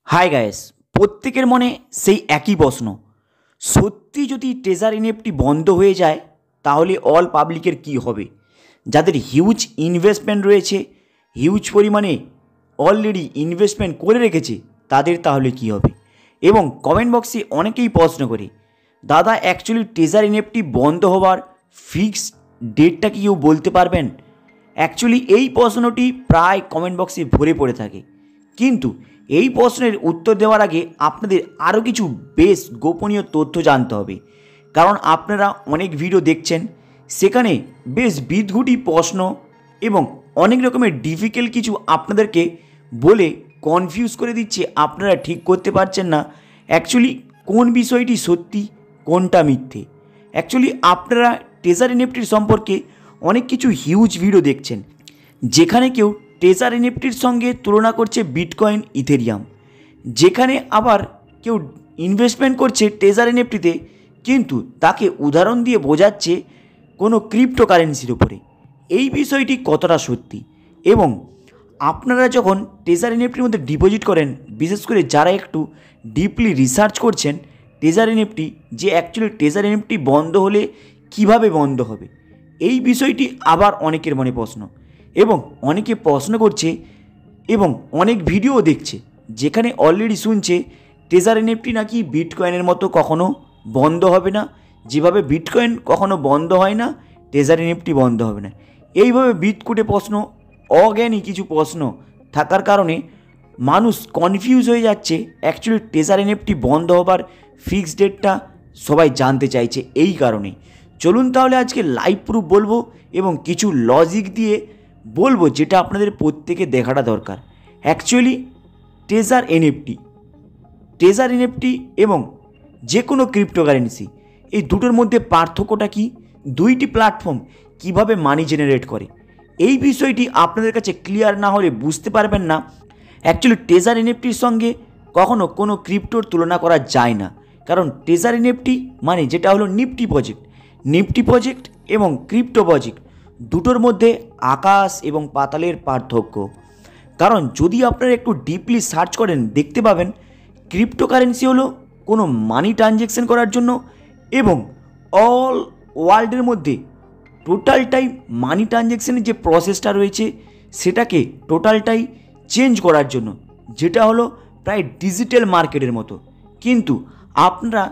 Hi guys, প্রত্যেকের মনে সেই একই প্রশ্ন। সত্যি যদি ট্রেজার এনএফটি বন্ধ হয়ে যায় তাহলে অল পাবলিকের কি হবে? যাদের হিউজ ইনভেস্টমেন্ট রয়েছে, হিউজ পরিমাণে অলরেডি ইনভেস্টমেন্ট করে রেখেছে, তাদের তাহলে কি হবে? এবং কমেন্ট বক্সে অনেকেই প্রশ্ন করে, দাদা অ্যাকচুয়ালি ট্রেজার এনএফটি বন্ধ হওয়ার ফিক্সড ডেটটা কি কেউ বলতে পারবেন? অ্যাকচুয়ালি এই প্রশ্নটি প্রায় কমেন্ট বক্সে ভরে পড়ে থাকে, কিন্তু এই প্রশ্নের উত্তর দেওয়ার আগে আপনাদের আরও কিছু বেশ গোপনীয় তথ্য জানতে হবে। কারণ আপনারা অনেক ভিডিও দেখছেন, সেখানে বেশ বিদঘুটি প্রশ্ন এবং অনেক রকমের ডিফিকাল্ট কিছু আপনাদেরকে বলে কনফিউজ করে দিচ্ছে, আপনারা ঠিক করতে পারছেন না অ্যাকচুয়ালি কোন বিষয়টি সত্যি কোনটা মিথ্যে। অ্যাকচুয়ালি আপনারা ট্রেজার এনএফটির সম্পর্কে অনেক কিছু হিউজ ভিডিও দেখছেন, যেখানে কেউ ট্রেজার এনএফটির সঙ্গে তুলনা করছে বিটকয়েন, ইথেরিয়াম, যেখানে আবার কেউ ইনভেস্টমেন্ট করছে ট্রেজার এনএফটিতে, কিন্তু তাকে উদাহরণ দিয়ে বোঝাচ্ছে কোনো ক্রিপ্টোকারেন্সির উপরে। এই বিষয়টি কতটা সত্যি, এবং আপনারা যখন ট্রেজার এনএফটির মধ্যে ডিপোজিট করেন, বিশেষ করে যারা একটু ডিপলি রিসার্চ করছেন ট্রেজার এনএফটি, যে অ্যাকচুয়ালি ট্রেজার এনএফটি বন্ধ হলে কিভাবে বন্ধ হবে, এই বিষয়টি আবার অনেকের মনে প্রশ্ন, এবং অনেকে প্রশ্ন করছে এবং অনেক ভিডিও দেখছে, যেখানে অলরেডি শুনছে ট্রেজার এনএফটি নাকি বিটকয়েনের মতো কখনো বন্ধ হবে না, যেভাবে বিটকয়েন কখনো বন্ধ হয় না ট্রেজার এনএফটি বন্ধ হবে না। এইভাবে বিটকুটে প্রশ্ন, অজ্ঞানী কিছু প্রশ্ন থাকার কারণে মানুষ কনফিউজ হয়ে যাচ্ছে। অ্যাকচুয়ালি ট্রেজার এনএফটি বন্ধ হবার ফিক্সড ডেটটা সবাই জানতে চাইছে, এই কারণেই। চলুন তাহলে আজকে লাইভ প্রুফ বলবো এবং কিছু লজিক দিয়ে বলবো, যেটা আপনাদের প্রত্যেকে দেখাটা দরকার। অ্যাকচুয়ালি ট্রেজার এনএফটি এবং যে কোনো ক্রিপ্টোকারেন্সি, এই দুটোর মধ্যে পার্থক্যটা কি, দুইটি প্ল্যাটফর্ম কিভাবে মানি জেনারেট করে, এই বিষয়টি আপনাদের কাছে ক্লিয়ার না হলে বুঝতে পারবেন না। অ্যাকচুয়ালি ট্রেজার এনএফটির সঙ্গে কখনো কোনো ক্রিপ্টোর তুলনা করা যায় না, কারণ ট্রেজার এনএফটি মানে যেটা হলো নিফটি প্রজেক্ট এবং ক্রিপ্টো প্রজেক্ট, দুটোর মধ্যে আকাশ এবং পাতালের পার্থক্য। কারণ যদি আপনারা একটু ডিপলি সার্চ করেন, দেখতে পাবেন ক্রিপ্টোকারেন্সি হলো কোনো মানি ট্রানজ্যাকশন করার জন্য, এবং অল ওয়ার্ল্ডের মধ্যে টোটালটাই মানি ট্রানজ্যাকশনের যে প্রসেসটা রয়েছে সেটাকে টোটালটাই চেঞ্জ করার জন্য, যেটা হলো প্রায় ডিজিটাল মার্কেটের মতো। কিন্তু আপনারা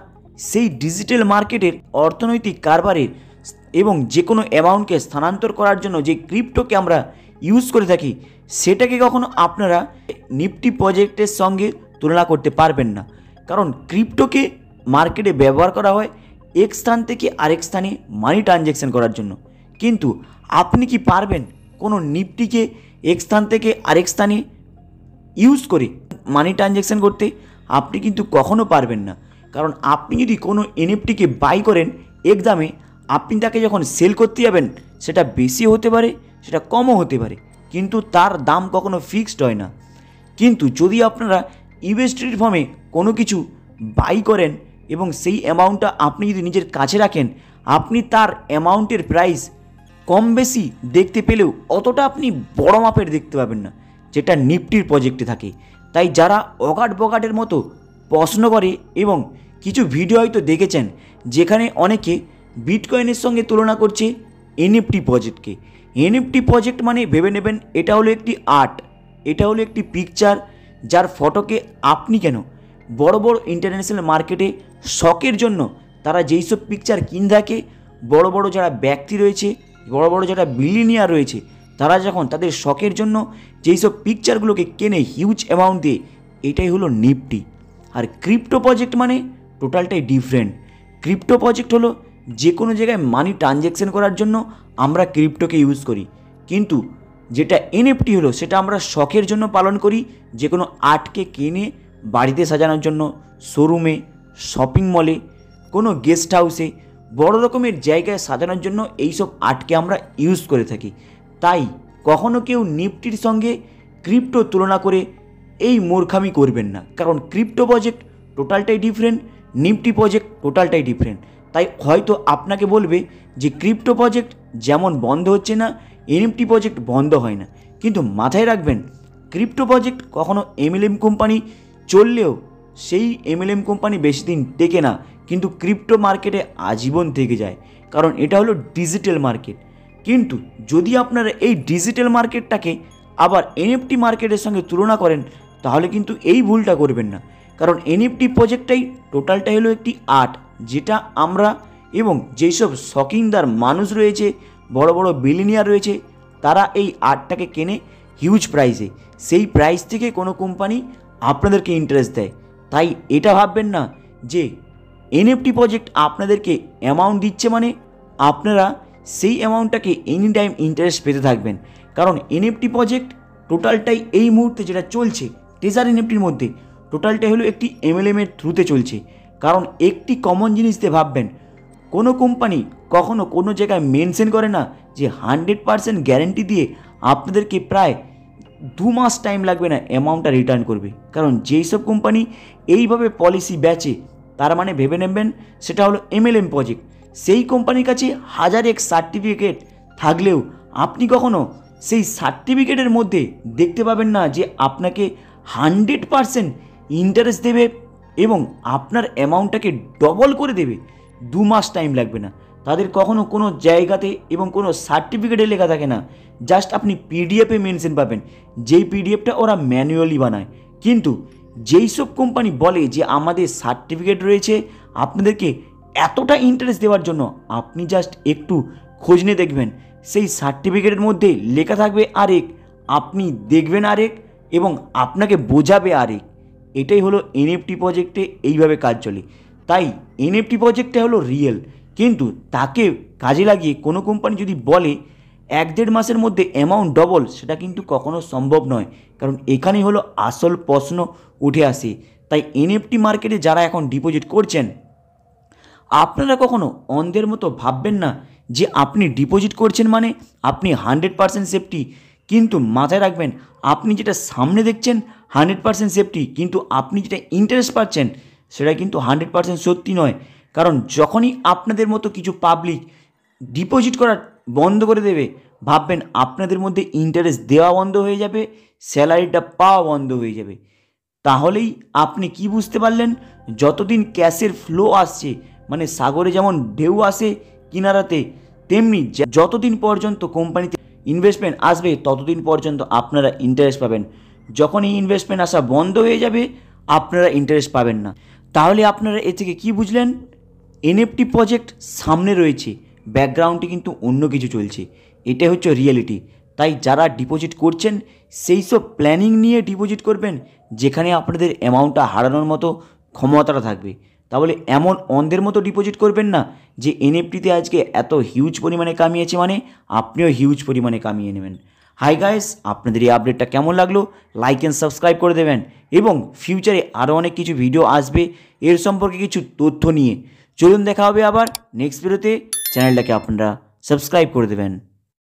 সেই ডিজিটাল মার্কেটের অর্থনৈতিক কারবারের এবং যে কোনো অ্যামাউন্টকে স্থানান্তর করার জন্য যে ক্রিপ্টোকে আমরা ইউজ করে থাকি, সেটাকে কখনো আপনারা নিফটি প্রজেক্টের সঙ্গে তুলনা করতে পারবেন না। কারণ ক্রিপ্টোকে মার্কেটে ব্যবহার করা হয় এক স্থান থেকে আরেক স্থানে মানি ট্রানজ্যাকশন করার জন্য, কিন্তু আপনি কি পারবেন কোনো নিফটিকে এক স্থান থেকে আরেক স্থানে ইউজ করে মানি ট্রানজ্যাকশন করতে? আপনি কিন্তু কখনো পারবেন না। কারণ আপনি যদি কোনো এনএফটিকে বাই করেন এক দামে, আপনি তাকে যখন সেল করতে যাবেন, সেটা বেশি হতে পারে, সেটা কমও হতে পারে, কিন্তু তার দাম কখনো ফিক্সড হয় না। কিন্তু যদি আপনারা ইউএসডি ফর্মে কোনো কিছু বাই করেন এবং সেই অ্যামাউন্টটা আপনি যদি নিজের কাছে রাখেন, আপনি তার অ্যামাউন্টের প্রাইস কম বেশি দেখতে পেলেও অতটা আপনি বড় মাপের দেখতে পাবেন না, যেটা নিফটির প্রজেক্টে থাকে। তাই যারা অগাট বগাটের মতো প্রশ্ন করে, এবং কিছু ভিডিও হয়তো দেখেছেন যেখানে অনেকে বিটকয়েনের সঙ্গে তুলনা করছে এনএফটি প্রজেক্টকে। এনএফটি প্রজেক্ট মানে ভেবে নেবেন এটা হলো একটি আর্ট, এটা হলো একটি পিকচার, যার ফটোকে আপনি কেন বড় বড় ইন্টারন্যাশনাল মার্কেটে শখের জন্য তারা যেই সব পিকচার কিনে থাকে, বড় বড় যারা ব্যক্তি রয়েছে, বড় বড় যারা বিলিনিয়ার রয়েছে, তারা যখন তাদের শখের জন্য যেই সব পিকচারগুলোকে কেনে হিউজ অ্যামাউন্ট দিয়ে, এটাই হলো নিফটি। আর ক্রিপ্টো প্রজেক্ট মানে টোটালটাই ডিফারেন্ট। ক্রিপ্টো প্রজেক্ট হলো যে কোনো জায়গায় মানি ট্রানজ্যাকশন করার জন্য আমরা ক্রিপ্টোকে ইউজ করি, কিন্তু যেটা এনএফটি হলো সেটা আমরা শখের জন্য পালন করি, যে কোনো আর্টকে কিনে বাড়িতে সাজানোর জন্য, শোরুমে, শপিং মলে, কোনো গেস্ট হাউসে, বড় রকমের জায়গায় সাজানোর জন্য এইসব আর্টকে আমরা ইউজ করে থাকি। তাই কখনো কেউ নিফটির সঙ্গে ক্রিপ্টো তুলনা করে এই মূর্খামি করবেন না, কারণ ক্রিপ্টো প্রজেক্ট টোটালটাই ডিফারেন্ট, নিফটি প্রজেক্ট টোটালটাই ডিফারেন্ট। তাই হয়তো আপনাকে বলবে যে ক্রিপ্টো প্রজেক্ট যেমন বন্ধ হচ্ছে না, এনএফটি প্রজেক্ট বন্ধ হয় না, কিন্তু মাথায় রাখবেন ক্রিপ্টো প্রজেক্ট কখনো এমএলএম কোম্পানি চললেও সেই এমএলএম কোম্পানি বেশি দিন টেকে না, কিন্তু ক্রিপ্টো মার্কেটে আজীবন থেকে যায়, কারণ এটা হলো ডিজিটাল মার্কেট। কিন্তু যদি আপনারা এই ডিজিটাল মার্কেটটাকে আবার এনএফটি মার্কেটের সঙ্গে তুলনা করেন, তাহলে কিন্তু এই ভুলটা করবেন না। কারণ এনএফটি প্রজেক্টটাই টোটালটাই হলো একটি আর্ট, যেটা আমরা এবং যেসব শকিংদার মানুষ রয়েছে, বড় বড় বিলিনিয়ার রয়েছে, তারা এই আর্টটাকে কেনে হিউজ প্রাইসে। সেই প্রাইস থেকে কোনো কোম্পানি আপনাদেরকে ইন্টারেস্ট দেয়। তাই এটা ভাববেন না যে এনএফটি প্রজেক্ট আপনাদেরকে অ্যামাউন্ট দিচ্ছে মানে আপনারা সেই অ্যামাউন্টটাকে এনি টাইম ইন্টারেস্ট পেতে থাকবেন। কারণ এনএফটি প্রজেক্ট টোটালটাই এই মুহূর্তে যেটা চলছে টেজার এনএফটির মধ্যে, টোটালটাই হলো একটি এমএলএমের থ্রুতে চলছে। কারণ একটি কমন জিনিস দিয়ে ভাববেন, কোনো কোম্পানি কখনো কোনো জায়গায় মেনশন করে না যে 100% গ্যারেন্টি দিয়ে আপনাদেরকে প্রায় 2 মাস টাইম লাগবে না অ্যামাউন্টটা রিটার্ন করবে। কারণ যেই সব কোম্পানি এইভাবে পলিসি বেচে, তার মানে ভেবে নেবেন সেটা হলো এমএলএম প্রজেক্ট। সেই কোম্পানির কাছে 1000 সার্টিফিকেট থাকলেও আপনি কখনো সেই সার্টিফিকেটের মধ্যে দেখতে পাবেন না যে আপনাকে 100% ইন্টারেস্ট দেবে এবং আপনার অ্যামাউন্টটাকে ডবল করে দেবে। 2 মাস টাইম লাগবে না। তাদের কখনো কোনো জায়গাতে এবং কোনো সার্টিফিকেটে লেখা থাকে না, জাস্ট আপনি পিডিএফে মেনশন পাবেন, যেই পিডিএফটা ওরা ম্যানুয়ালি বানায়। কিন্তু যেই সব কোম্পানি বলে যে আমাদের সার্টিফিকেট রয়েছে আপনাদেরকে এতটা ইন্টারেস্ট দেওয়ার জন্য, আপনি জাস্ট একটু খোঁজ নিয়ে দেখবেন, সেই সার্টিফিকেটের মধ্যে লেখা থাকবে আরেক, আপনি দেখবেন আরেক এবং আপনাকে বোঝাবে আরেক। এটাই হলো এনএফটি প্রজেক্টে এইভাবে কাজ চলে। তাই এনএফটি প্রজেক্টটা হলো রিয়েল, কিন্তু তাকে কাজে লাগিয়ে কোনো কোম্পানি যদি বলে 1-1.5 মাসের মধ্যে অ্যামাউন্ট ডবল, সেটা কিন্তু কখনো সম্ভব নয়। কারণ এখানেই হলো আসল প্রশ্ন উঠে আসে। তাই এনএফটি মার্কেটে যারা এখন ডিপোজিট করছেন, আপনারা কখনো অন্ধের মতো ভাববেন না যে আপনি ডিপোজিট করছেন মানে আপনি 100% সেফটি। কিন্তু মাথায় রাখবেন, আপনি যেটা সামনে দেখছেন 100% সেফটি, কিন্তু আপনি যেটা ইন্টারেস্ট পাচ্ছেন সেটা কিন্তু 100% সত্যি নয়। কারণ যখনই আপনাদের মতো কিছু পাবলিক ডিপোজিট করা বন্ধ করে দেবে, ভাববেন আপনাদের মধ্যে ইন্টারেস্ট দেওয়া বন্ধ হয়ে যাবে, স্যালারিটা পাওয়া বন্ধ হয়ে যাবে। তাহলেই আপনি কি বুঝতে পারলেন, যতদিন ক্যাশের ফ্লো আসছে, মানে সাগরে যেমন ঢেউ আসে কিনারাতে, তেমনি যতদিন পর্যন্ত কোম্পানিতে ইনভেস্টমেন্ট আসবে ততদিন পর্যন্ত আপনারা ইন্টারেস্ট পাবেন। যখন এই ইনভেস্টমেন্ট আসা বন্ধ হয়ে যাবে, আপনারা ইন্টারেস্ট পাবেন না। তাহলে আপনারা এ থেকে কী বুঝলেন? এনএফটি প্রজেক্ট সামনে রয়েছে, ব্যাকগ্রাউন্ডে কিন্তু অন্য কিছু চলছে। এটাই হচ্ছে রিয়েলিটি। তাই যারা ডিপোজিট করছেন সেই সব প্ল্যানিং নিয়ে ডিপোজিট করবেন, যেখানে আপনাদের অ্যামাউন্টটা হারানোর মতো ক্ষমতাটা থাকবে। তাহলে এমন অন্ধের মতো ডিপোজিট করবেন না যে এনএফটিতে আজকে এত হিউজ পরিমাণে কামিয়েছে মানে আপনিও হিউজ পরিমাণে কামিয়ে নেবেন। হাই গাইস, আপনাদের এই আপডেটটা কেমন লাগলো? লাইক অ্যান্ড সাবস্ক্রাইব করে দেবেন এবং ফিউচারে আরও অনেক কিছু ভিডিও আসবে এর সম্পর্কে কিছু তথ্য নিয়ে। চলুন দেখা হবে আবার নেক্সট ভিডিওতে। চ্যানেলটাকে আপনারা সাবস্ক্রাইব করে দেবেন।